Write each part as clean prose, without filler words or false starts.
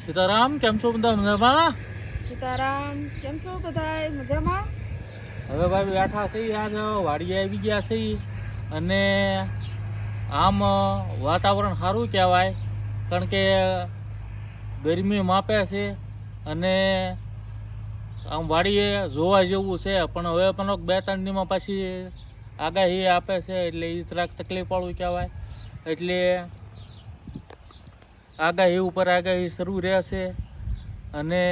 સીતારામ, કેમ છો બધા મજામાં? સીતારામ, કેમ છો બધાય મજામાં? હવે ભાઈ બેઠા છીએ, આજ વાડીએ આવી ગયા છીએ અને આમ વાતાવરણ સારું કહેવાય, કારણ કે ગરમી માપે છે અને આમ વાડીએ જોવા જેવું છે. પણ હવે પણ 2-3 દીમાં પાછી આગાહી આપે છે, એટલે એ જરાક તકલીફવાળું કહેવાય. એટલે આગાહી ઉપર આગાહી શરૂ રહેશે અને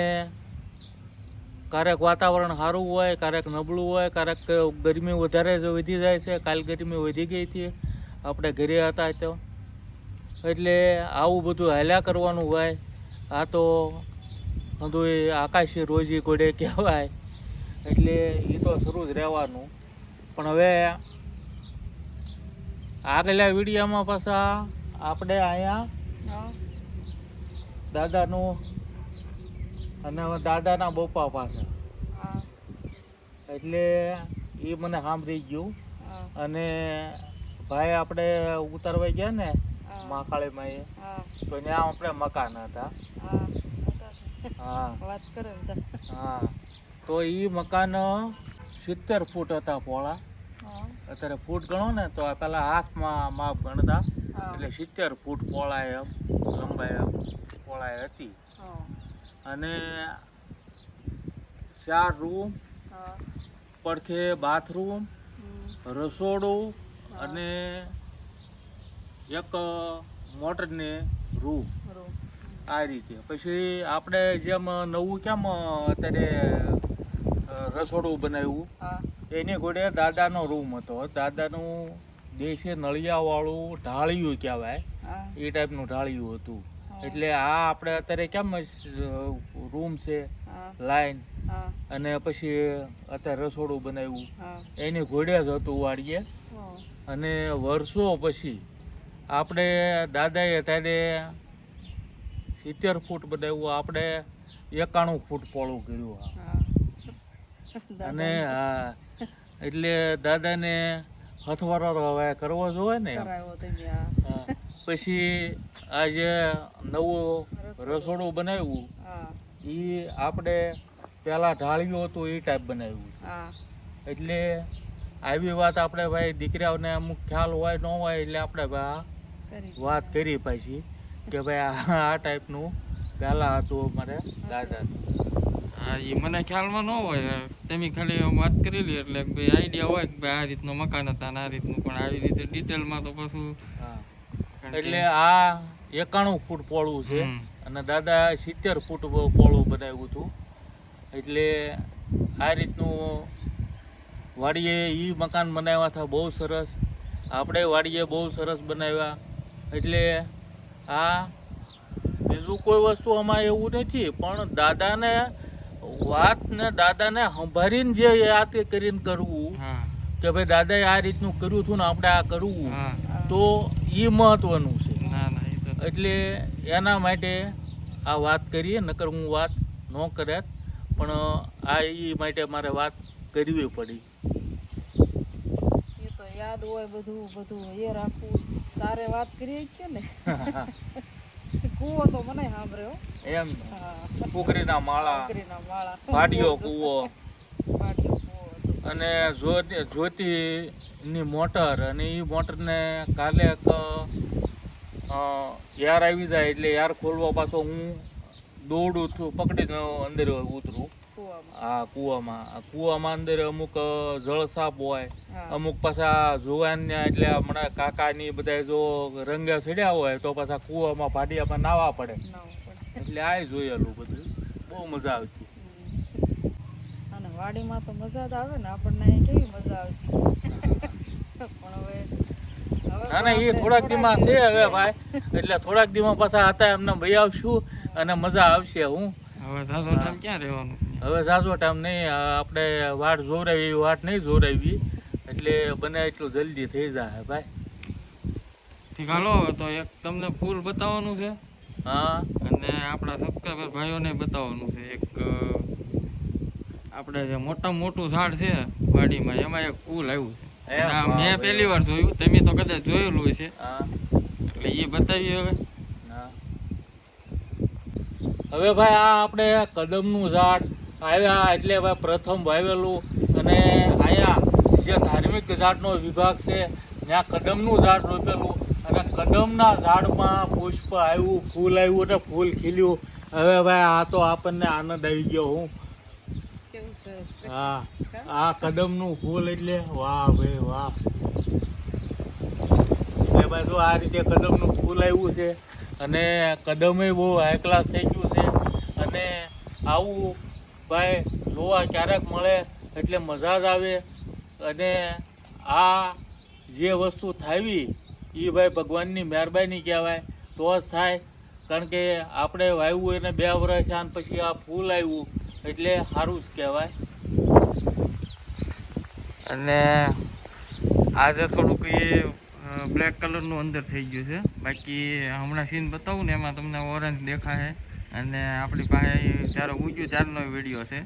ક્યારેક વાતાવરણ સારું હોય, ક્યારેક નબળું હોય, ક્યારેક ગરમી વધારે જ વધી જાય છે. કાલ ગરમી વધી ગઈ હતી, આપણે ઘરે હતા તો. એટલે આવું બધું હાલ્યા કરવાનું હોય. આ તો બધું આકાશી રોજી ઘોડે કહેવાય, એટલે એ તો શરૂ જ રહેવાનું. પણ હવે આગલા વિડીયોમાં પાછા આપણે અહીંયા દાદાનું અને દાદાના બપ્પા પાસે, એટલે એ મને સાંભળી ગયું. અને ભાઈ આપણે ઉતારવા ગયા ને મહાકાળીમાં, તો ત્યાં આપણે મકાન હતા. હા વાત કરે હા, તો એ મકાન 70 ફૂટ હતા પહોળા. અત્યારે ફૂટ ગણો ને તો પેલા હાથમાં માપ ગણતા, એટલે 70 ફૂટ પહોળાઈ એમ લંબાઈ એમ પહોળાઈ હતી. અને 4 રૂમ, પડખે બાથરૂમ, રસોડું અને એક મોટરને રૂમ, આ રીતે. પછી આપણે જેમ નવું કેમ અત્યારે રસોડું બનાવ્યું, એની ઘોડે દાદાનો રૂમ હતો. દાદાનું દેશી નળિયાવાળું ઢાળિયું કહેવાય, એ ટાઈપનું ઢાળિયું હતું. એટલે આ આપણે અત્યારે કેમ રૂમ છે લાઈન, અને પછી અત્યારે રસોડું બનાવ્યું, એની ઘોડે જ હતું વાડીએ. અને વર્ષો પછી આપણે દાદાએ ત્યારે 70 ફૂટ બનાવ્યું, આપણે 91 ફૂટ પહોળું કર્યું. અને હા, એટલે દાદાને હથવારો હવે કરવો જોઈએ ને. પછી આ જે નવું રસોડું બનાવ્યું, એ આપણે પેલા ઢાળિયું હતું એ ટાઈપ બનાવ્યું. એટલે આવી વાત આપણે ભાઈ દીકરાઓને અમુક ખ્યાલ હોય ન હોય, એટલે આપણે વાત કરી પાછી કે ભાઈ આ ટાઈપનું પહેલાં હતું અમારે દાદા. હા, એ મને ખ્યાલમાં ન હોય, તમે ખાલી વાત કરેલી એટલે ભાઈ આઈડિયા હોય કે ભાઈ આ રીતનું મકાન હતા અને આ રીતનું, પણ આવી રીતે ડિટેલમાં તો પાછું. હા, એટલે આ 91 ફૂટ પહોળું છે અને દાદા 70 ફૂટ પહોળું બનાવ્યું હતું. એટલે આ રીતનું વાડીએ એ મકાન બનાવ્યા હતા, બહુ સરસ. આપણે વાડીએ બહુ સરસ બનાવ્યા. એટલે આ બીજું કોઈ વસ્તુ આમાં એવું નથી, પણ દાદાને વાત ને દાદાને સંભાળીને જે યાદ કરીને કરવું કે ભાઈ દાદાએ આ રીતનું કર્યું હતું ને આપણે આ કરવું, તો એ મહત્વનું છે. એટલે એના માટે આ વાત કરીએ, નકર હું વાત ન કરે, પણ આ એ માટે મારે વાત કરવી પડી. એ તો યાદ હોય બધું એ રાખવું. તારે વાત કરી કે ને કૂવો તો મને સાંભળ્યો એમ, કુકરીના માળા, પાડિયો કૂવો, અને જ્યોતિની મોટર. અને એ મોટરને કાલે યાર આવી જાય એટલે યાર ખોલવા પાછો હું દોડું છું, પકડીને અંદર ઉતરું. હા, કૂવામાં અંદર અમુક જળ સાપ હોય, અમુક પાછા જુવાનના, એટલે હમણાં કાકાની બધા જો રંગે ચડ્યા હોય તો પાછા કૂવામાં ભાડિયામાં નાવા પડે. એટલે આ જોયેલું બધું, બહુ મજા આવતી. અને વાડીમાં તો મજા જ આવે ને, આપણને અહીં કેવી મજા આવતી. પણ હવે ના ના, એ થોડાક દીમાં છે હવે ભાઈ, એટલે થોડાક દીમાં પાછા હતા એમને ભાઈ આવશું અને મજા આવશે. હું હવે ઝાઝો ટાઈમ ક્યાં રહેવાનું? હવે ઝાઝો ટાઈમ નહીં, આપણે વાટ જોરાવી એવી વાટ નહીં જોરાવી, એટલે બને એટલું જલ્દી થઈ જાય ભાઈ. ઠીક, હાલો હવે તો એક તમને ફૂલ બતાવવાનું છે. હા, અને આપણા સબસ્ક્રાઈબર ભાઈઓને બતાવવાનું છે. એક આપણે જે મોટું ઝાડ છે વાડીમાં, એમાં એક ફૂલ આવ્યું છે. મેં પહેલી વાર જોયું, તમે તો કદાચ જોયેલું હશે, એટલે એ બતાવીએ હવે. હવે ભાઈ આ આપણે કદમનું ઝાડ આવ્યા એટલે ભાઈ પ્રથમ વાવેલું, અને અહીંયા જે ધાર્મિક ઝાડનો વિભાગ છે ત્યાં કદમનું ઝાડ રોપેલું, અને કદમના ઝાડમાં પુષ્પ આવ્યું, ફૂલ આવ્યું અને ફૂલ ખીલ્યું. હવે ભાઈ આ તો આપણને આનંદ આવી ગયો. હું કેવું સરસ છે. હા, આ કદમનું ફૂલ એટલે વાહ ભાઈ વાહ. એટલે ભાઈ જો આ રીતે કદમનું ફૂલ આવ્યું છે, અને કદમે બહુ હાઈ ક્લાસ થઈ ગયું છે. અને આવું ભાઈ જોવા ક્યારેક મળે એટલે મજા જ આવે. અને આ જે વસ્તુ થાવી એ ભાઈ ભગવાનની મહેરબાની કહેવાય તો જ થાય. કારણ કે આપણે વાવ્યું એને 2 વર્ષ થયા અને પછી આ ફૂલ આવ્યું એટલે સારું જ કહેવાય. અને આજે થોડુંક એ બ્લેક કલરનું અંદર થઈ ગયું છે. બાકી હમણાં સીન બતાવું ને એમાં તમને ઓરેન્જ દેખાશે. અને આપણી પાસે જ્યારે ઉગ્યું ત્યારનો વિડીયો છે.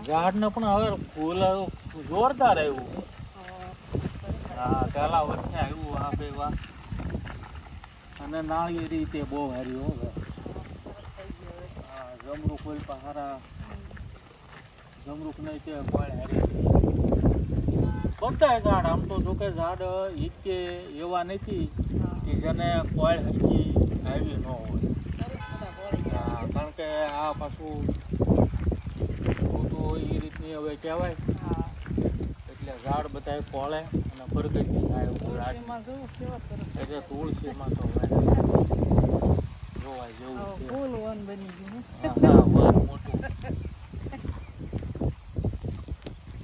ઝાડને પણ હવે ફૂલ જોરદાર આવ્યું. સરસ હા, પેલા વર્ષે આવ્યું આ ભાઈ વાહ. અને નાળિયેર રીતે બહુ હારી હો ભાઈ. સરસ થઈ ગયો હવે. હા, જમરૂખ કોઈ પહારા જમરૂખ નહીં તે કોઈ હારી. બધા ઝાડ આમ તો જોકે ઝાડ ઈકે એવા નથી હા, કે જેને કોઈ હરકી આવી ન હોય. સરસ બધા વળી ગયા હા, કારણ કે આ પાછું તો એ રીતની હવે કહેવાય. છે. હા, એટલે ઝાડ બધા કોળે અને ફરગતી થાય એવું ઝાડ. તુલસીમાં જોવું કેવા સરસ થઈ એટલે ગયા. તુળસીમાં તો જોવાય જેવું હવે છે. ફૂલ વન બની ગયું. હા, વન મોટું.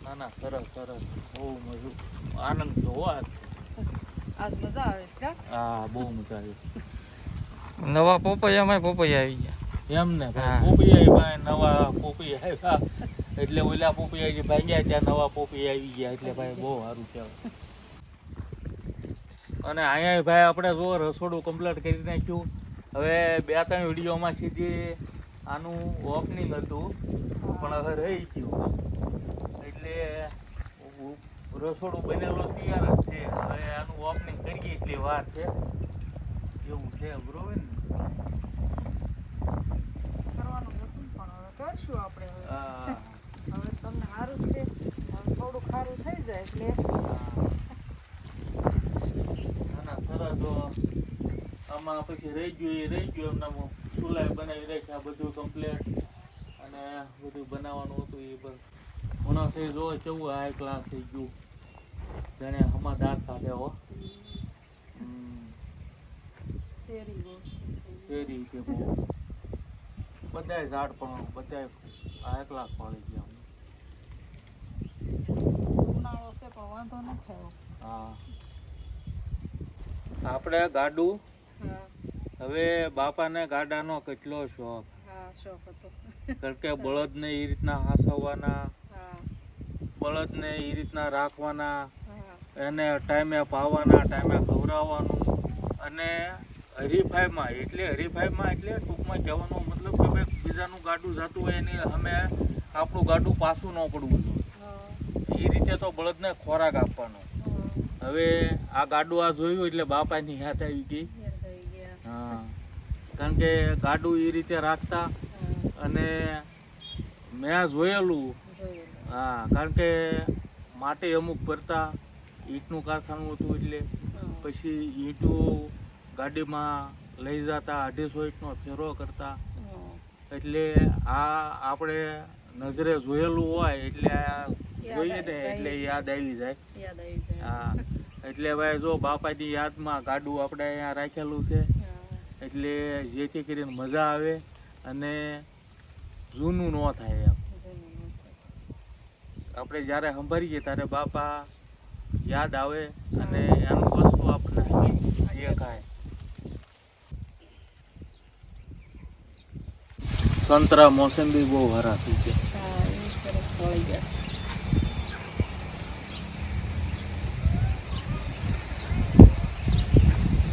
ના ના, સરસ સરસ, બહુ મજું આનંદ જોવા. આજ મજા આવે છે કા? હા, બહુ મજા આવી. નવા પોપૈયામાં પોપૈયા આવી ગયા. એમ ને હા. ભાઈ, પોપૈયા ભાઈ નવા પોપૈયા આવ્યા એટલે ઓલા પોપૈયા જે ભાગ્યા ત્યાં નવા પોપૈયા આવી ગયા એટલે ભાઈ બહુ સારું કહેવાય. અને અહીંયા ભાઈ આપણે જો રસોડું કમ્પ્લીટ કરી નાખ્યું. હવે 2-3 વિડીયોમાં સીધી આનું ઓપનિંગ હતું પણ હવે રહી ગયું. એટલે રસોડું બનેલું તૈયાર જ છે. હવે આનું ઓપનિંગ કરીએ એટલી વાર છે એવું છે, બરોબર ને? કરવાનું હતું પણ હવે કરશું આપણે હવે. હા. હવે તમને સારું જ છે. હવે થોડું ખારું થઈ જાય એટલે ના ના, સરસ. તો આમાં પછી રહી ગયું એમના ચૂલા બનાવી રાખ્યા બધું કમ્પ્લીટ. અને બધું બનાવવાનું હતું એ બધું ઘણા થઈ જો કેવું હાઈ ક્લાસ થઈ ગયું. જાણે હમણાં દાંત કાઢે હો. શેરી બહુ શેરી કે બહુ બધાય ઝાડ પણ બધાય હાઈ ક્લાસ પાડી ગયા. ઉનાળો છે પણ વાંધો ન થયો. હા, આપણે ગાડું હા, હવે બાપાને ગાડાનો કેટલો શોખ. હા, શોખ હતો. કારણ કે બળદને એ રીતના હાંસવવાના, હા, બળદને એ રીતના રાખવાના, હા, એને ટાઈમે પાવાના, ટાઈમે ખવડાવવાનું. અને હરીફાઈમાં એટલે ટૂંકમાં કહેવાનો મતલબ કે ભાઈ બીજાનું ગાડું જતું હોય એની અમે આપણું ગાડું પાછું ન પડવું જોઈએ. હા, એ રીતે તો બળદને ખોરાક આપવાનો. હવે આ ગાડું આ જોયું એટલે બાપાની યાદ આવી ગઈ. યાદ આવી ગયા. હા, કારણ કે ગાડું એ રીતે રાખતા. હા, અને મેં જોયેલું. જોયેલું. હા, કારણ કે માટી અમુક ભરતા, ઈંટનું કારખાનું હતું એટલે હા, પછી ઈંટું ગાડીમાં લઈ જતા, 250 ઈંટનો ફેરો કરતા. હા. એટલે આ આપણે નજરે જોયેલું હોય એટલે આ જોઈએ ને એટલે યાદ આવી જાય. યાદ આવી જાય. હા, એટલે ભાઈ જો બાપાની યાદમાં ગાડું આપણે અહીંયા રાખેલું છે. હા, એટલે જેથી કરીને મજા આવે અને જૂનું ન થાય એમ. જોયેલું હતું. આપણે જ્યારે સંભાળીએ ત્યારે બાપા યાદ આવે અને એનું વસ્તુ આપણે જે ખાય. સંતરા મોસંબી બહુ સારા થઈ ગયા. હા, એ સરસ વળી ગયા છે.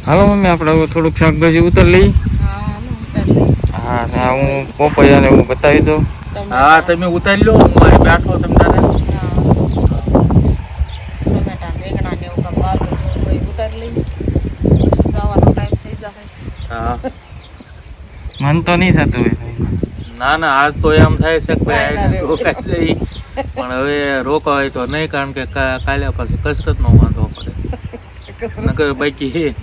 હાલો મમ્મી આપણે હવે થોડુંક શાકભાજી ઉતર લઈ. હા હાલો ઉતારી લઈ. હા આ હું પોપૈયાને એવું બતાવી દઉં. હા તમે ઉતારી લો, હું અહીં બેઠો તમે તારે. ટમેટા રીંગણા ને એવું કાંઈ વાલું હોય ઉતારી લઈ, પછી જવાનો ટાઈમ થઈ જાય. હા મન તો નહીં થતું હોય. ના ના, આજ તો એમ થાય છે કે ભાઈ ના, આઈને રોકાઈ જઈ, પણ હવે રોકાય તો નહીં, કારણ કે કાલે પાછું કસરતનો વાંધો પડે. નકર બાકી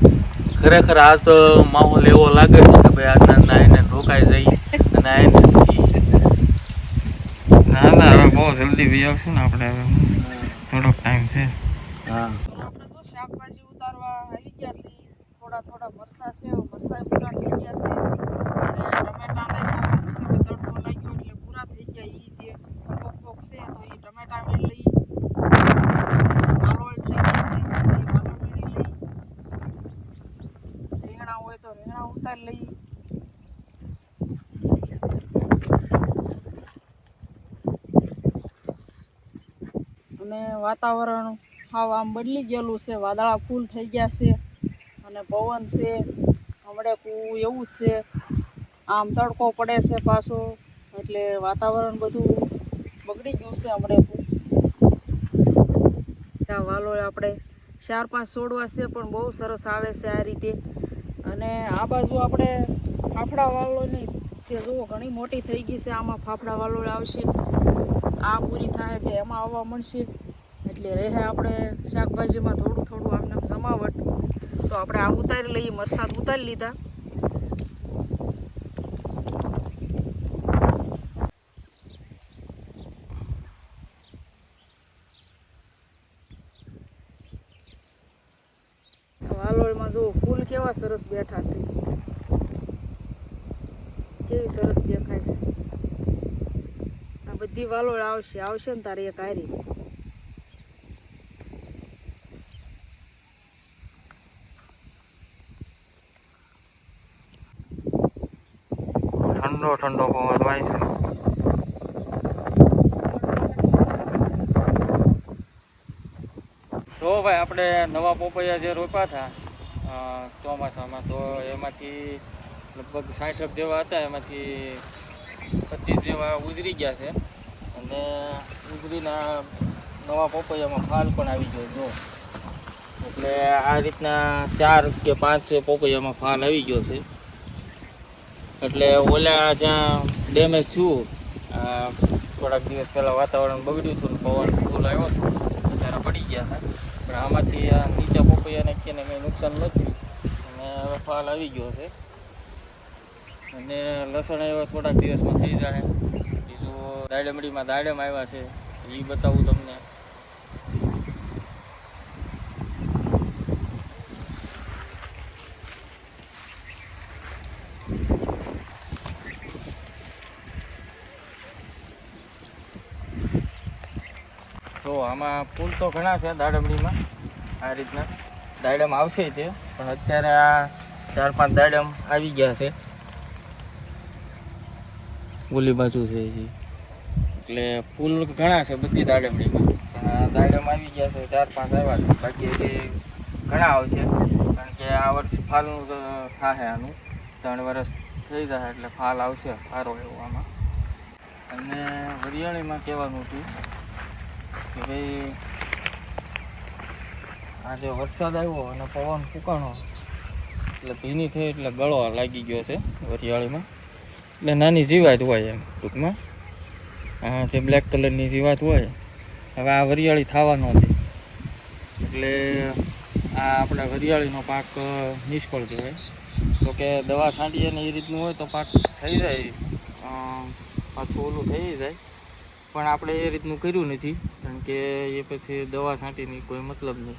ખરેખર આ તો માહોલ એવો લાગે છે કે ભાઈ આજના આઈને રોકાઈ જઈ અને આઈને ના ના હવે બહુ જલ્દી વી આવશું ને આપણે, હવે થોડોક ટાઈમ છે. હા આપણે તો શાકભાજી ઉતારવા આવી ગયા છે. થોડા થોડા મરસા છે, મરસા પૂરા થઈ ગયા છે. અને ટમેટાને તો પછી તડકો લાગ્યો એટલે પૂરા થઈ ગયા. ઈ જે કોક કોક છે તો એ ટમેટા વીણી લઈ, વાલોળ થઈ ગઈ છે તો એ વાલોળ વીણી લઈ, રીંગણા હોય તો રીંગણા ઉતારી લઈ. અને વાતાવરણ હાવ આમ બદલી ગયેલું છે, વાદળા ફૂલ થઈ ગયા છે અને પવન છે હમણે એવું જ છે. આમ તડકો પડે છે પાછો, એટલે વાતાવરણ બધું બગડી ગયું છે હમણે. વાલોળ આપણે 4-5 છોડવા છે પણ બહુ સરસ આવે છે આ રીતે. અને આ બાજુ આપણે ફાફડા વાલોળની તે જુઓ ઘણી મોટી થઈ ગઈ છે. આમાં ફાફડા વાલોળ આવશે, આ પૂરી થાય તે એમાં આવવા મળશે. એટલે રહે આપણે શાકભાજીમાં થોડું થોડું આમને જમાવટ. તો આપણે આ ઉતારી લઈએ, મરસાદ ઉતારી લીધા. વાલોળમાં જુઓ ફૂલ કેવા સરસ બેઠા છે, કેવી સરસ દેખાય છે. આ બધી વાલોળ આવશે ને તારે એક હારી. ઠંડો ઠંડો પવન વાય છે. તો ભાઈ આપણે નવા પોપૈયા જે રોપ્યા હતા ચોમાસામાં, તો એમાંથી લગભગ 60 જેવા હતા, એમાંથી 25 જેવા ઉજરી ગયા છે. અને ઉજરીના નવા પોપૈયામાં ફાલ પણ આવી ગયો જો. એટલે આ રીતના 4 કે 5 પોપૈયામાં ફાલ આવી ગયો છે. એટલે ઓલા જ્યાં ડેમેજ થયું, થોડાક દિવસ પહેલાં વાતાવરણ બગડ્યું હતું ને પવન ફૂલ આવ્યો હતો ત્યારે પડી ગયા હતા. પણ આમાંથી આ નીચા પોપૈયાને ક્યાંને કંઈ નુકસાન નથી અને હવે ફાલ આવી ગયો છે. અને લસણ એવા થોડાક દિવસમાં થઈ જાય. બીજું દાડમડીમાં દાડમ આવ્યા છે, એ બતાવું તમને. તો આમાં ફૂલ તો ઘણા છે દાડમડીમાં. આ રીતના દાડમ આવશે છે, પણ અત્યારે આ 4-5 દાડમ આવી ગયા છે. ઓલી બાજુ છે એટલે ફૂલ ઘણા છે બધી દાડમડીમાં. પણ આ દાડમ આવી ગયા છે, 4-5 આવ્યા છે. બાકી હજી ઘણા આવશે, કારણ કે આ વર્ષે ફાલનું થાય. આનું 3 વર્ષ થઈ જાય એટલે ફાલ આવશે સારો એવો આમાં. અને વરિયાળીમાં કહેવાનું હતું કે ભાઈ આજે વરસાદ આવ્યો અને પવન ફૂંકાણો એટલે ભીની થઈ, એટલે ગળો લાગી ગયો છે વરિયાળીમાં. એટલે નાની જીવાત હોય એમ ટૂંકમાં, જે બ્લેક કલરની જીવાત હોય. હવે આ વરિયાળી થવા ન દે, એટલે આ આપણા વરિયાળીનો પાક નિષ્ફળ કહેવાય. તો કે દવા છાંટીએ ને એ રીતનું હોય તો પાક થઈ જાય, પાછું ઓલું થઈ જાય. પણ આપણે એ રીતનું કર્યું નથી, કારણ કે એ પછી દવા છાંટીની કોઈ મતલબ નહીં.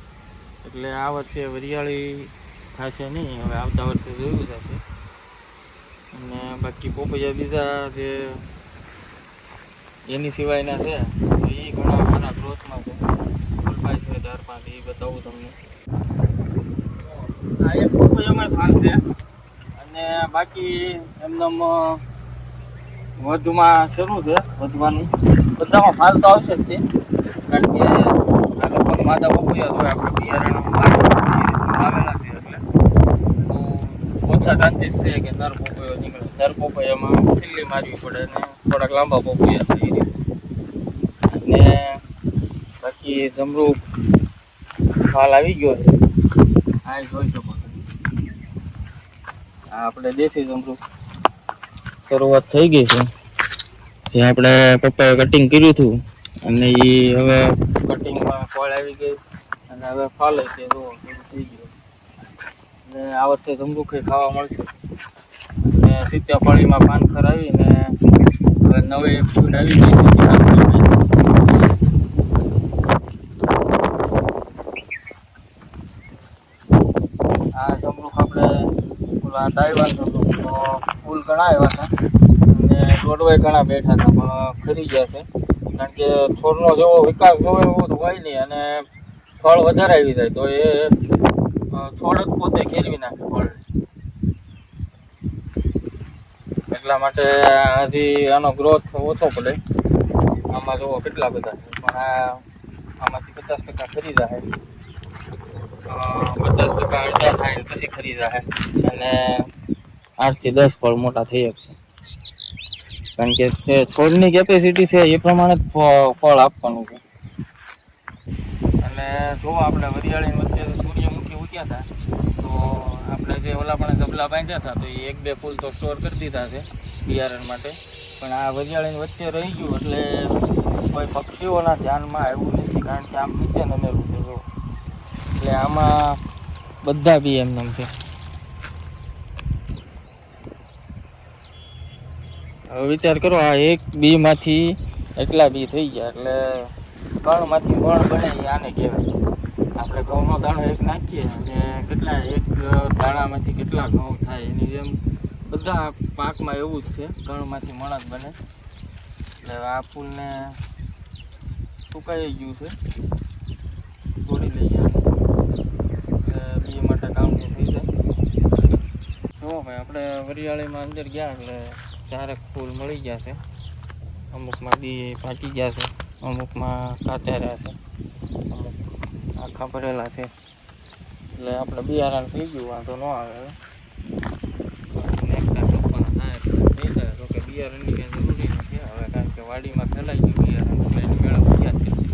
એટલે આ વર્ષે વરિયાળી થશે નહીં, હવે આવતા વર્ષે જોયું જશે. અને બાકી પોપૈયા બીજા જે એની સિવાયના છે તો એ ઘણા ઘણા ગ્રોથમાં છે, ફૂલપાઈ છે 4-5, એ બતાવું તમને. આ એક પોપૈયામાં ફાલ છે, અને બાકી એમનેમ વધમાં શરૂ છે, વધવાનું બધામાં ફાલ તો આવશે જ તે. કારણ કે આ લગભગ માદા પપૈયા હોય આપણે બિયારણ આવેલા છે, એટલે છે કે નર પોપૈયો નીકળે. નર પોપૈયામાં ખીલ્લી મારવી પડે અને થોડાક લાંબા પોપૈયા થઈ રીતે. અને બાકી જમરૂ ફાલ આવી ગયો છે. આ જોઈ શકો છો. આ આપણે દેશી જમરૂ શરૂઆત થઈ ગઈ છે. જે આપણે પપ્પાએ કટિંગ કર્યું હતું અને એ હવે કટિંગમાં ફળ આવી ગઈ અને હવે ફાલે છે જો થઈ ગયો. અને આ વર્ષે જમરૂખી ખાવા મળશે. અને સીતાફળીમાં પાનખર આવીને હવે નવી ફૂડ આવી ગઈ છે સીતાફળીમાં. આ જમરૂખ આપણે ઓલા તાઇવાન જમરૂખ તો ફૂલ ઘણા આવ્યા હતા અને દોડવાય ઘણા બેઠા હતા પણ ખરી ગયા છે. કારણ કે છોડનો જેવો વિકાસ જોવે એવો તો હોય નહીં અને ફળ વધારે આવી જાય તો એ છોડ જ પોતે ખેરવી નાખે ફળ. એટલા માટે હજી આનો ગ્રોથ ઓછો પડે. આમાં જુઓ કેટલા બધા છે પણ આમાંથી 50% ખરી જાય, 50% અડધા થાય પછી ખરી જાય અને 8 થી 10 ફળ મોટા થઈ શકશે. કારણ કે જે છોડની કેપેસિટી છે એ પ્રમાણે જ ફળ આપવાનું છે. અને જો આપણે વરિયાળીની વચ્ચે સૂર્યમુખી ઉગ્યા હતા તો આપણે જે ઓલા પણ જબલા બાંધ્યા હતા તો એ 1-2 ફૂલ તો સ્ટોર કરી દીધા છે બિયારણ માટે. પણ આ વરિયાળીની વચ્ચે રહી ગયું એટલે કોઈ પક્ષીઓના ધ્યાનમાં આવ્યું નથી. કારણ કે આમ નીચે નમેલું છે જો. એટલે આમાં બધા બી એમનેમ છે. હવે વિચાર કરો આ એક બીમાંથી એટલા બી થઈ ગયા એટલે કણમાંથી મણ બને એ આને કહેવાય. આપણે ઘઉંનો દાણો એક નાખીએ અને કેટલા એક દાણામાંથી કેટલા ઘઉં થાય એની જેમ બધા પાકમાં એવું જ છે. કણમાંથી મણ જ બને. એટલે આ ફૂલને સુકાઈ ગયું છે, તોડી લઈએ એટલે બી માટે કામનું થઈ જાય. જો ભાઈ આપણે વરિયાળીમાં અંદર ગયા એટલે 4 ફૂલ મળી ગયા છે. અમુકમાં બી પાકી ગયા છે, અમુકમાં કાચા રહ્યા છે, અમુક આખા ભરેલા છે. એટલે આપણે બિયારણ થઈ ગયું, વાંધો ન આવે. નેક્સ્ટ ટાઈમ રોપવાના થાય થઈ જાય તો કે બિયારણની કંઈ જરૂરી નથી હવે. કારણ કે વાડીમાં ફેલાઈ ગયું બિયારણ એટલે એની મેળા ફરિયાદ થઈ છે.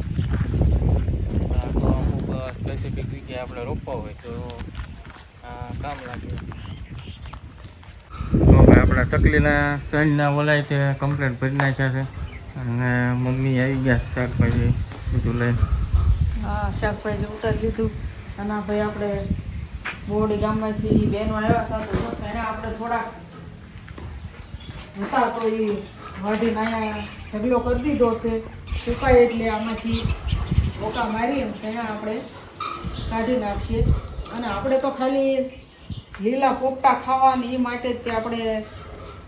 આ તો અમુક સ્પેસિફિક જગ્યાએ આપણે રોપવા હોય તો કામ લાગે. તો ભાઈ આપણે ચકલીના ચણના બોલાય તે કમ્પ્લેટ ભરી નાખ્યા છે અને મમ્મી આવી ગયા શાકભાજી બધું લઈને. હા, શાકભાજી ઉતારી લીધું. અને ભાઈ આપણે બોરડી ગામમાંથી બહેનો આવ્યા હતા તો બસ એને આપણે થોડાક હતા તો એ વાઢીને અહીંયા ઢગલો કરી દીધો છે. સુકાય એટલે આમાંથી ઓકા મારી એમ છે આપણે કાઢી નાખીએ. અને આપણે તો ખાલી લીલા પોપટા ખાવાની એ માટે જ તે આપણે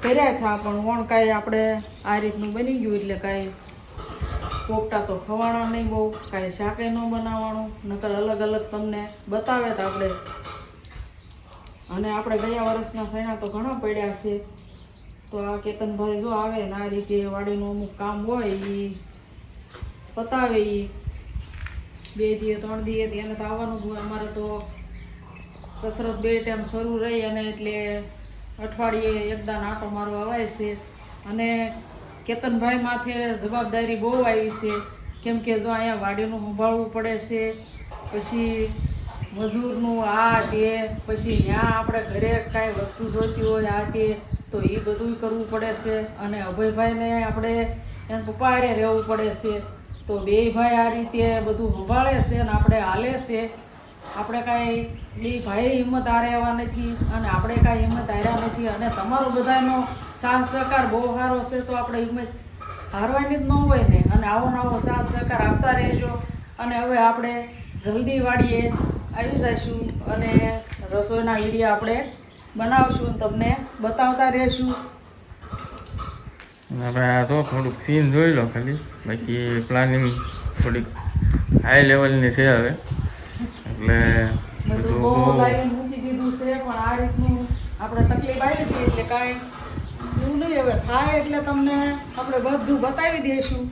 કર્યા હતા પણ વણ કાંઈ આપણે આ રીતનું બની ગયું એટલે કાંઈ પોપટા તો ખવાના નહીં બહુ, કાંઈ શાકે ન બનાવવાનું, નકર અલગ અલગ તમને બતાવે તો આપણે. અને આપણે ગયા વર્ષના સૈણા તો ઘણા પડ્યા છે. તો આ કેતનભાઈ જો આવે ને આ રીતે વાડીનું અમુક કામ હોય એ પતાવે. એ 2 દિવસ 3 દિવસ એને તો આવવાનું જ હોય. અમારે તો કસરત 2 ટાઈમ શરૂ રહી અને એટલે અઠવાડિયે એકદા આંટો મારવા આવે છે. અને કેતનભાઈ માથે જવાબદારી બહુ આવી છે. કેમ કે જો અહીંયા વાડીનું સંભાળવું પડે છે, પછી મજૂરનું આ તે, પછી ત્યાં આપણે ઘરે કાંઈ વસ્તુ જોઈતી હોય આ તે તો એ બધું કરવું પડે છે. અને અભયભાઈને આપણે એમ પપ્પા હારે રહેવું પડે છે. તો 2 ભાઈ આ રીતે બધું સંભાળે છે અને આપણે હાલે છે. આપણે કાંઈ 2 ભાઈ હિંમત હાર્યા નથી અને આપણે કાંઈ હિંમત હાર્યા નથી. અને તમારો બધાનો સાથ સહકાર બહુ સારો છે તો આપણે હિંમત હારવાની જ ન હોય ને. અને આવો નવો સાથ સહકાર આપતા રહેજો. અને હવે આપણે જલ્દી વાડીએ આવી જઈશું અને રસોઈના વિડીયો આપણે બનાવશું અને તમને બતાવતા રહીશું. હવે આ તો થોડુંક સીન જોઈ લો ખાલી, બાકી પ્લાનિંગ થોડીક હાઈ લેવલની છે હવે. એટલે બધું બહુ લાવીને મૂકી દીધું છે પણ આ રીતનું આપણે તકલીફ આવી હતી એટલે કાંઈ એવું નહીં. હવે થાય એટલે તમને આપણે બધું બતાવી દઈશું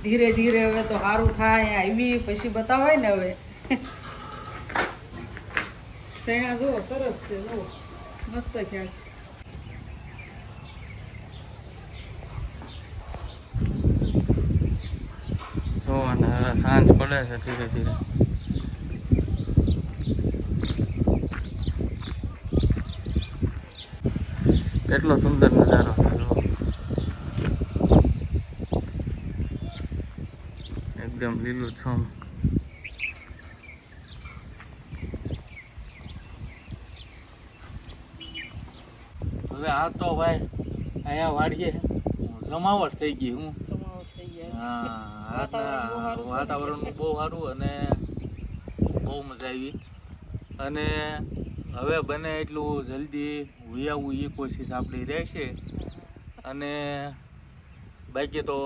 ધીરે ધીરે. હવે તો સારું થાય આવી પછી બતાવાય ને. હવે સૈણા જુઓ સરસ છે, જુઓ મસ્ત ખ્યાલ છે. જો અને હવે સાંજ પડે છે ધીરે ધીરે. કેટલો સુંદર નજારો છે જો. એકદમ લીલુંછમ. હવે આ તો ભાઈ અહીંયા વાડીએ જમાવટ થઈ ગઈ. હું જમાવટ થઈ ગયા છે. હા વાતાવરણ બહુ સારું છે. વાતાવરણ બહુ સારું અને બહુ મજા આવી. અને હવે બને એટલું જલ્દી વિયાવું એ કોશિશ આપણી રહેશે. અને બાકી તો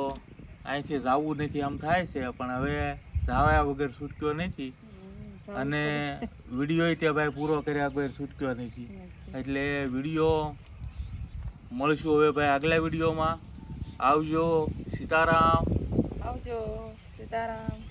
અહીંથી જવું નથી આમ થાય છે, પણ હવે જાવ્યા વગર છૂટક્યો નથી. અને વિડીયો તે ભાઈ પૂરો કર્યા વગર છૂટક્યો નથી. એટલે વિડીયો મળશું હવે ભાઈ આગલા વિડીયોમાં. આવજો. સીતારામ. આવજો. સીતારામ.